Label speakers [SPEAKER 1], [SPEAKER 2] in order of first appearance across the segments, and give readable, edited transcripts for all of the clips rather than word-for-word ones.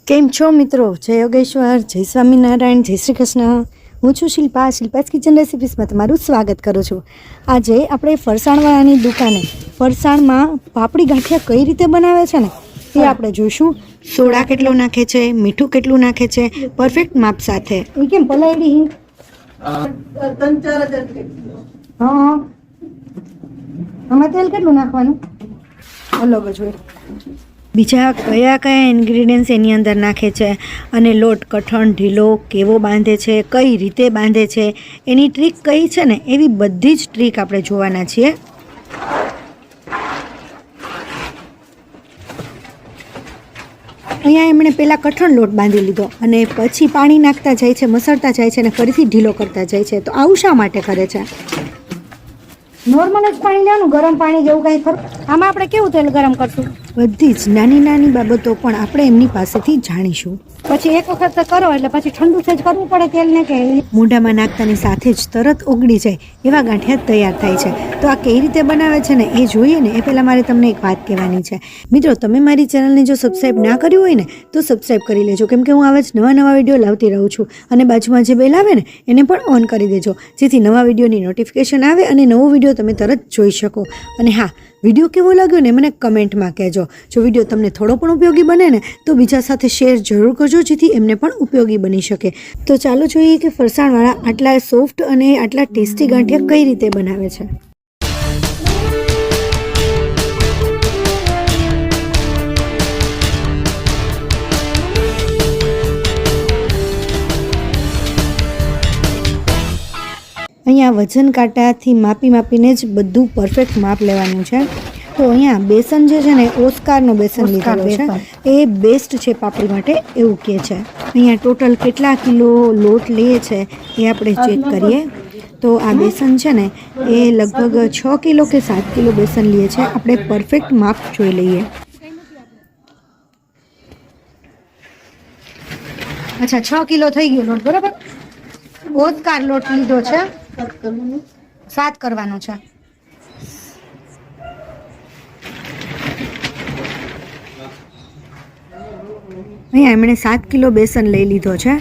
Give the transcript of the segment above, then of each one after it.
[SPEAKER 1] કેમ છો મિત્રો? જય યોગેશ્વર, જય સ્વામિનારાયણ, જય શ્રી કૃષ્ણ. હું છું શિલ્પાસ કિચન રેસિપીસમાં તમારું સ્વાગત કરું છું. આજે આપણે ફરસાણવાળાની દુકાને ફરસાણમાં પાપડી ગાંઠિયા કઈ રીતે બનાવે છે ને એ આપણે જોઈશું. સોડા કેટલો નાખે છે, મીઠું કેટલું નાખે છે, પરફેક્ટ માપ સાથે. એ કેમ પલાળી હિંગ? હા, આમાં તેલ કેટલું નાખવાનું? અલગ જ હોય. બીજા કયા કયા ઇન્ગ્રીડિયન્ટ્સ એની અંદર નાખે છે અને લોટ કઠણ ઢીલો કેવો બાંધે છે, કઈ રીતે બાંધે છે, એની ટ્રીક કઈ છે ને એવી બધી જ ટ્રીક આપણે જોવાના છીએ. અહીંયા એમણે પહેલાં કઠણ લોટ બાંધી લીધો અને પછી પાણી નાખતા જાય છે, મસળતા જાય છે અને ફરીથી ઢીલો કરતા જાય છે. તો આવું શા માટે કરે છે? નોર્મલ જ પાણી લેવાનું, ગરમ પાણી જેવું કાંઈ ખરું? આમાં આપણે કેવું તેલ ગરમ કરશું? બધી જ નાની નાની બાબતો પણ આપણે એમની પાસેથી જાણીશું. પછી એક વખત કરો એટલે પછી ઠંડુ સેજ કરવું પડે તેલને કે મોઢામાં નાખતાની સાથે જ તરત ઓગળી જાય એવા ગાંઠિયા તૈયાર થાય છે. તો આ કઈ રીતે બનાવે છે ને એ જોઈએ ને એ પહેલાં મારે તમને એક વાત કહેવાની છે. મિત્રો, તમે મારી ચેનલને જો સબસ્ક્રાઈબ ના કર્યું હોય ને તો સબસ્ક્રાઈબ કરી લેજો, કેમ કે હું આવા જ નવા વિડીયો લાવતી રહું છું. અને બાજુમાં જે બેલ આવે ને એને પણ ઓન કરી દેજો, જેથી નવા વિડીયોની નોટિફિકેશન આવે અને નવો વિડીયો તમે તરત જોઈ શકો. અને હા, વિડીયો કેવો લાગ્યો ને મને કમેન્ટમાં કહેજો. જો વિડીયો તમને થોડો પણ ઉપયોગી બને ને તો બીજા સાથે શેર જરૂર કરજો, જેથી એમને પણ ઉપયોગી બની શકે. તો ચાલો જોઈએ કે ફરસાણવાળા આટલા સોફ્ટ અને આટલા ટેસ્ટી ગાંઠિયા કઈ રીતે બનાવે છે. અહીંયા વજન કાંટાથી માપીને જ બધું પરફેક્ટ માપ લેવાનું છે. તો અહીંયા બેસન જે છે ને ઓસ્કારનો બેસન લીધેલો છે, એ બેસ્ટ છે પાપડી માટે એવું કહે છે. અહીંયા ટોટલ કેટલા કિલો લોટ લે છે એ આપણે ચેક કરીએ. તો આ બેસન છે ને એ લગભગ 6 કિલો કે 7 કિલો બેસન લે છે. આપણે પરફેક્ટ માપ જોઈ લઈએ. અચ્છા, 6 કિલો થઈ ગયો લોટ, બરાબર. ઓસ્કાર લોટ લીધો છે, 7 કરવાનો છે. અહીંયા એમણે 7 કિલો બેસન લઈ લીધો છે,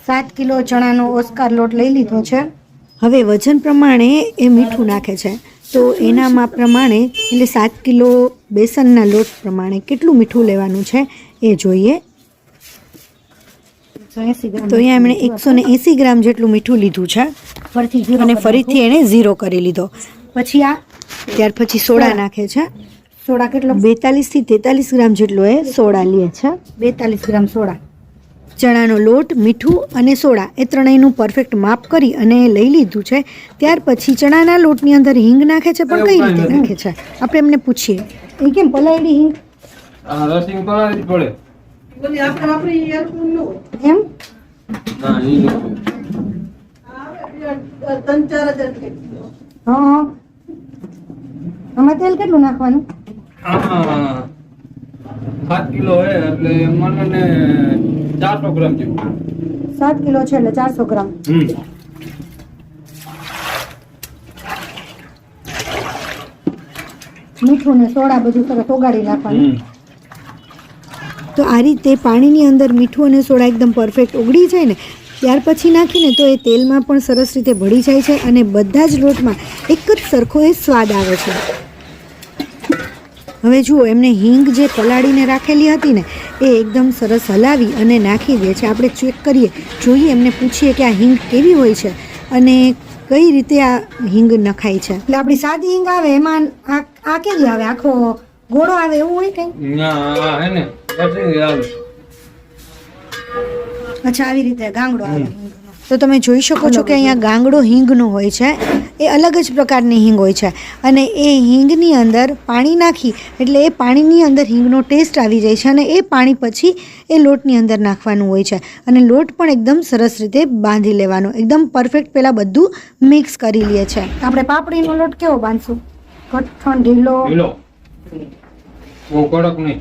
[SPEAKER 1] 7 કિલો ચણાનો ઓસ્કાર લોટ લઈ લીધો છે. હવે વજન પ્રમાણે એ મીઠું નાખે છે, તો એના માપ પ્રમાણે એટલે 7 કિલો બેસનના લોટ પ્રમાણે કેટલું મીઠું લેવાનું છે એ જોઈએ. તો અહીંયા એમણે 180 ગ્રામ જેટલું મીઠું લીધું છે અને ફરીથી એણે 0 કરી લીધો. પછી ત્યાર પછી સોડા નાખે છે. સોડા કેટલો? 42 થી 43 ગ્રામ જેટલો એ સોડા લે છે. 42 ગ્રામ સોડા. ચણાનો લોટ, મીઠું અને સોડા એ ત્રણેયનું પરફેક્ટ માપ કરી અને લઈ લીધું છે. ત્યાર પછી ચણાના લોટની અંદર હિંગ નાખે છે, પણ કઈ રીતે નાખે છે આપણે એમને પૂછીએ. એ કેમ પલાળી હિંગ? એમ હા, આમાં તેલ કેટલું નાખવાનું?
[SPEAKER 2] 7 કિલો હે એટલે મને 400 ગ્રામ જેવું.
[SPEAKER 1] 7 કિલો છે એટલે 400 ગ્રામ. મીઠું ને સોડા બધું સરસ ઓગાળી નાખવાનું. તો આ રીતે પાણીની અંદર મીઠું અને સોડા એકદમ પરફેક્ટ ઓગળી જાય ને ત્યાર પછી નાખીને તો એ તેલમાં પણ સરસ રીતે ભળી જાય છે અને બધા જ લોટમાં એક જ સરખો એ સ્વાદ આવે છે. હવે જુઓ, એમને હિંગ જે પલાળીને રાખેલી હતી ને એ એકદમ સરસ હલાવી અને નાખી દે છે. આપણે ચેક કરીએ, જોઈએ, એમને પૂછીએ કે આ હિંગ કેવી હોય છે અને કઈ રીતે આ હિંગ નખાય છે. એટલે આપણી સાદી હિંગ આવે એમાં આ કેવી આવે? આખો ગોળો આવે એવું હોય કઈ? અચ્છા, આવી રીતે ગાંગડો આવે. તો તમે જોઈ શકો છો કે અહીંયા ગાંગડો હિંગનો હોય છે. એ અલગ જ પ્રકારની હિંગ હોય છે અને એ હિંગની અંદર પાણી નાખી એટલે એ પાણીની અંદર હિંગનો ટેસ્ટ આવી જાય છે અને એ પાણી પછી એ લોટની અંદર નાખવાનું હોય છે અને લોટ પણ એકદમ સરસ રીતે બાંધી લેવાનો, એકદમ પરફેક્ટ. પહેલાં બધું મિક્સ કરી લે છે. આપણે પાપડીનો લોટ કેવો બાંધશું? કઠણ ઢીલો,
[SPEAKER 2] બહુ કડક નહીં.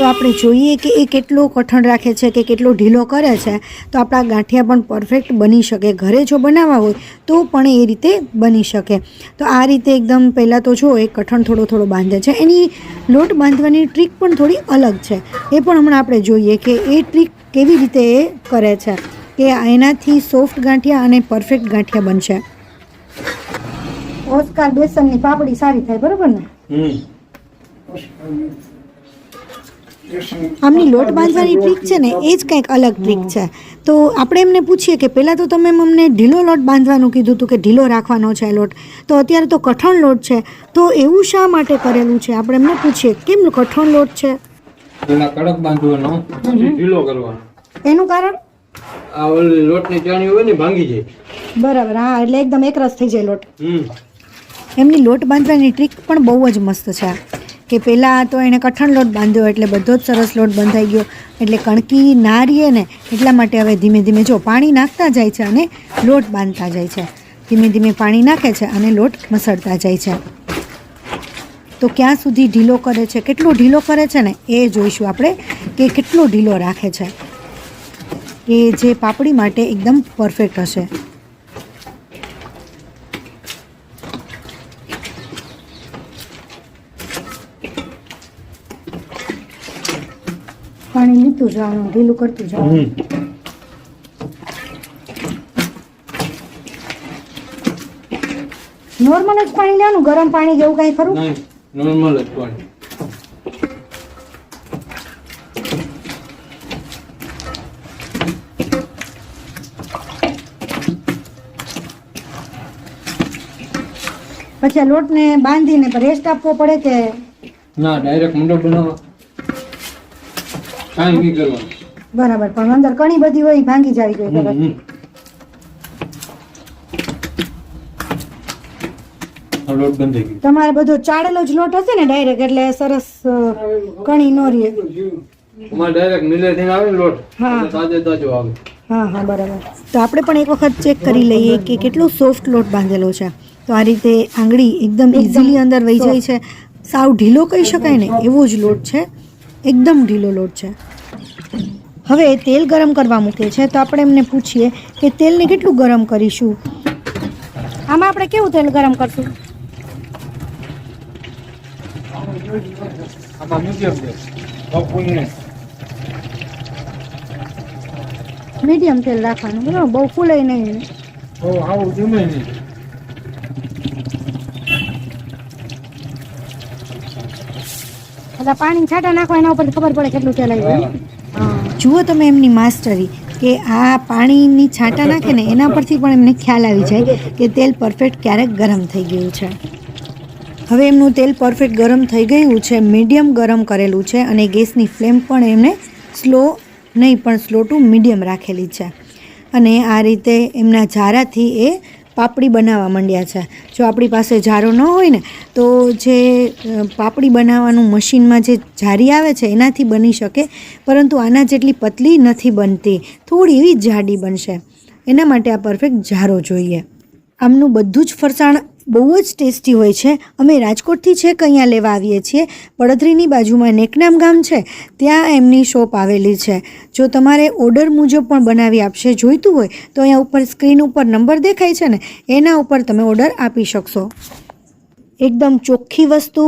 [SPEAKER 1] તો આપણે જોઈએ કે એ કેટલો કઠણ રાખે છે કે કેટલો ઢીલો કરે છે, તો આપણા ગાંઠિયા પણ પરફેક્ટ બની શકે. ઘરે જો બનાવવા હોય તો પણ એ રીતે બની શકે. તો આ રીતે એકદમ પહેલાં તો જો એ કઠણ થોડો થોડો બાંધે છે. એની લોટ બાંધવાની ટ્રીક પણ થોડી અલગ છે, એ પણ હમણાં આપણે જોઈએ કે એ ટ્રીક કેવી રીતે એ કરે છે કે એનાથી સોફ્ટ ગાંઠિયા અને પરફેક્ટ ગાંઠિયા બનશે. ઓસ્કાર બેસનની પાપડી સારી થાય, બરોબર ને? આમની લોટ બાંધવાની ટ્રીક છે ને એ જ કંઈક અલગ ટ્રીક છે. તો આપણે એમને પૂછીએ કે પહેલાં તો તમે અમને ઢીલો લોટ બાંધવાનું કીધું હતું કે ઢીલો રાખવાનો છે લોટ, તો અત્યારે તો કઠણ લોટ છે, તો એવું શા માટે કરેલું છે? આપણે એમને પૂછીએ કેમ કઠણ લોટ છે.
[SPEAKER 2] પેલા કડક બાંધવાનો, પછી ઢીલો કરવાનો.
[SPEAKER 1] એનું કારણ?
[SPEAKER 2] આ ઓલી લોટની ચાણી હોય ને ભાંગી જાય.
[SPEAKER 1] બરાબર, હા, એટલે એકદમ એકરસ થઈ જાય લોટ. એમની લોટ બાંધવાની ટ્રીક પણ બહુ જ મસ્ત છે કે પહેલાં તો એણે કઠણ લોટ બાંધ્યો એટલે બધો જ સરસ લોટ બંધાઈ ગયો, એટલે કણકી ના રહીએ ને એટલા માટે હવે ધીમે ધીમે જો પાણી નાખતા જાય છે અને લોટ બાંધતા જાય છે. ધીમે ધીમે પાણી નાખે છે અને લોટ મસળતા જાય છે. તો ક્યાં સુધી ઢીલો કરે છે, કેટલો ઢીલો કરે છે ને એ જોઈશું આપણે કે કેટલો ઢીલો રાખે છે, કે જે પાપડી માટે એકદમ પરફેક્ટ હશે. પાણી લીધું જવાનું, ઢીલું કરતું જવાનું. નોર્મલ જ પાણી લેવાનું, ગરમ પાણી જેવું કઈ ખરું?
[SPEAKER 2] નહીં, નોર્મલ જ પાણી.
[SPEAKER 1] પછી આ લોટને બાંધીને રેસ્ટ આપવો પડે કે
[SPEAKER 2] ના, ડાયરેક્ટ મંડપ બનાવવા, કાંઈ નહીં કરવાનું.
[SPEAKER 1] બરાબર, પણ અંદર ઘણી બધી હોય ભાંગી જાય જોઈએ કદાચ.
[SPEAKER 2] લોટ બંધાઈ ગયો.
[SPEAKER 1] તમારે બધો ચાળેલો જ લોટ હશે ને ડાયરેક્ટ, એટલે સરસ કણી નો રહે.
[SPEAKER 2] અમારે ડાયરેક્ટ મિલેથી આવે ને લોટ,
[SPEAKER 1] હા.
[SPEAKER 2] એટલે તાજે તાજો આવે.
[SPEAKER 1] હા હા, બરાબર. તો આપણે પણ એક વખત ચેક કરી લઈએ કે કેટલો સોફ્ટ લોટ બાંધેલો છે. તો આ રીતે આંગળી એકદમ ઇઝીલી અંદર વહી જાય છે. સાવ ઢીલો કહી શકાય ને એવો જ લોટ છે, એકદમ ઢીલો લોટ છે. હવે તેલ ગરમ કરવા મૂકે છે, તો આપણે એમને પૂછીએ કે તેલને કેટલું ગરમ કરીશું. આમાં આપણે કેવું તેલ ગરમ કરશું?
[SPEAKER 2] આમાં મીડિયમ છે, બહુ ફૂલ નહીં.
[SPEAKER 1] મીડિયમ તેલ રાખવાનું, બરાબર, બહુ ફૂલાય નહીં.
[SPEAKER 2] બહુ આવું જમે નહીં.
[SPEAKER 1] એટલે પાણી છાંટા નાખવા એના ઉપર ખબર પડે કેટલું તેલ આવ્યું. જુઓ તમે એમની માસ્ટરી કે આ પાણીની છાંટા નાખે ને એના પરથી પણ એમને ખ્યાલ આવી જાય કે તેલ પરફેક્ટ ક્યારેક ગરમ થઈ ગયું છે. હવે એમનું તેલ પરફેક્ટ ગરમ થઈ ગયું છે, મીડિયમ ગરમ કરેલું છે અને ગેસની ફ્લેમ પણ એમને સ્લો નહીં પણ સ્લો ટુ મીડિયમ રાખેલી છે. અને આ રીતે એમના ઝારાથી એ પાપડી બનાવવા માંડ્યા છે. જો આપણી પાસે ઝારો ન હોય ને તો જે પાપડી બનાવવાનું મશીનમાં જે ઝારી આવે છે એનાથી બની શકે, પરંતુ આના જેટલી પતલી નથી બનતી, થોડી એવી જાડી બનશે. એના માટે આ પરફેક્ટ ઝારો જોઈએ. આમનું બધું જ ફરસાણ બહુ જ ટેસ્ટી હોય છે. અમે રાજકોટથી છેક અહીંયા લેવા આવીએ છીએ. પડધરીની બાજુમાં નેકનામ ગામ છે, ત્યાં એમની શોપ આવેલી છે. જો તમારે ઓર્ડર મુજબ પણ બનાવી આપશે, જોઈતું હોય તો અહીંયા ઉપર સ્ક્રીન ઉપર નંબર દેખાય છે ને એના ઉપર તમે ઓર્ડર આપી શકશો. એકદમ ચોખ્ખી વસ્તુ,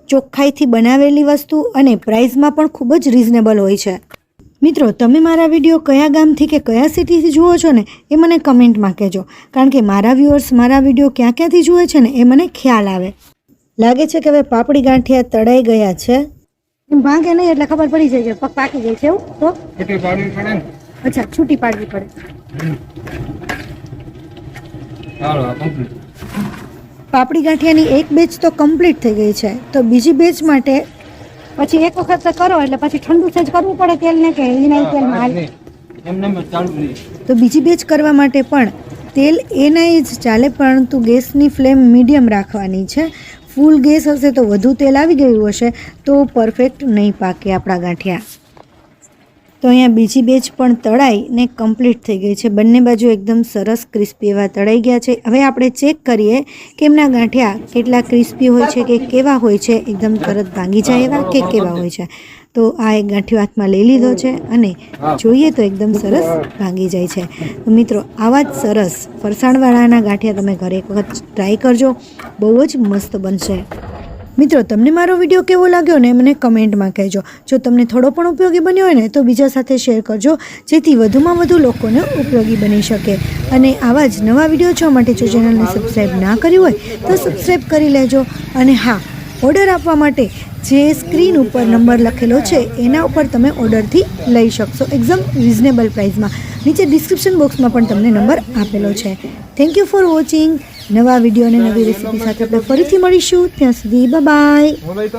[SPEAKER 1] ચોખ્ખાઈથી બનાવેલી વસ્તુ અને પ્રાઇસમાં પણ ખૂબ જ રિઝનેબલ હોય છે. મિત્રો, તમે મારા વિડીયો કયા ગામથી કે કયા સિટીથી જુઓ છો ને એ મને કમેન્ટમાં કહેજો, કારણ કે મારા વ્યુઅર્સ મારા વિડીયો ક્યાં ક્યાંથી જુએ છે ને એ મને ખ્યાલ આવે. લાગે છે કે હવે પાપડી ગાંઠિયા તળાઈ ગયા છે. ભાંગે નહીં એટલે ખબર પડી જાય કે પગ પાકી જાય છે. એવું તો
[SPEAKER 2] છૂટી પાડવી પડે ને.
[SPEAKER 1] અચ્છા, છૂટી પાડવી પડે.
[SPEAKER 2] ચાલો, આ complete.
[SPEAKER 1] પાપડી ગાંઠિયાની એક બેચ તો કમ્પ્લીટ થઈ ગઈ છે, તો બીજી બેચ માટે પછી એક વખત કરો એટલે પછી ઠંડુ જ કરવું પડે તેલને કે એના તેલમાં હાલ?
[SPEAKER 2] એમને એમ જ ચાલુ રહે.
[SPEAKER 1] તો બીજી બેચ કરવા માટે પણ તેલ એના જ ચાલે, પરંતુ ગેસની ફ્લેમ મીડિયમ રાખવાની છે. ફૂલ ગેસ હશે તો વધુ તેલ આવી ગયું હશે તો પરફેક્ટ નહીં પાકે આપણા ગાંઠિયા. તો અહીંયા બીજી બેચ પણ તળાઈ ને કમ્પ્લીટ થઈ ગઈ છે. બંને બાજુ એકદમ સરસ ક્રિસ્પી એવા તળાઈ ગયા છે. હવે આપણે ચેક કરીએ કે એમના ગાંઠિયા કેટલા ક્રિસ્પી હોય છે કે કેવા હોય છે, એકદમ તરત ભાંગી જાય એવા કે કેવા હોય છે. તો આ એક ગાંઠિયો હાથમાં લઈ લીધો છે અને જોઈએ તો એકદમ સરસ ભાંગી જાય છે. તો મિત્રો આવા જ સરસ ફરસાણવાળાના ગાંઠિયા તમે ઘરે એક વખત ટ્રાય કરજો, બહુ જ મસ્ત બનશે. મિત્રો તમને મારો વિડીયો કેવો લાગ્યો ને મને કમેન્ટમાં કહેજો. જો તમને થોડો પણ ઉપયોગી બન્યો હોય ને તો બીજા સાથે શેર કરજો, જેથી વધુમાં વધુ લોકોને ઉપયોગી બની શકે. અને આવા જ નવા વિડીયો જોવા માટે જો ચેનલને સબસ્ક્રાઈબ ના કરી હોય તો સબસ્ક્રાઈબ કરી લેજો. અને હા, ઓર્ડર આપવા માટે જે સ્ક્રીન ઉપર નંબર લખેલો છે એના ઉપર તમે ઓર્ડરથી લઈ શકશો એકદમ રિઝનેબલ પ્રાઇસમાં. નીચે ડિસ્ક્રિપ્શન બોક્સમાં પણ તમને નંબર આપેલો છે. Thank you for watching. નવા વિડીયો અને નવી રેસીપી સાથે આપણે ફરીથી મળીશું. ત્યાં સુધી બાય.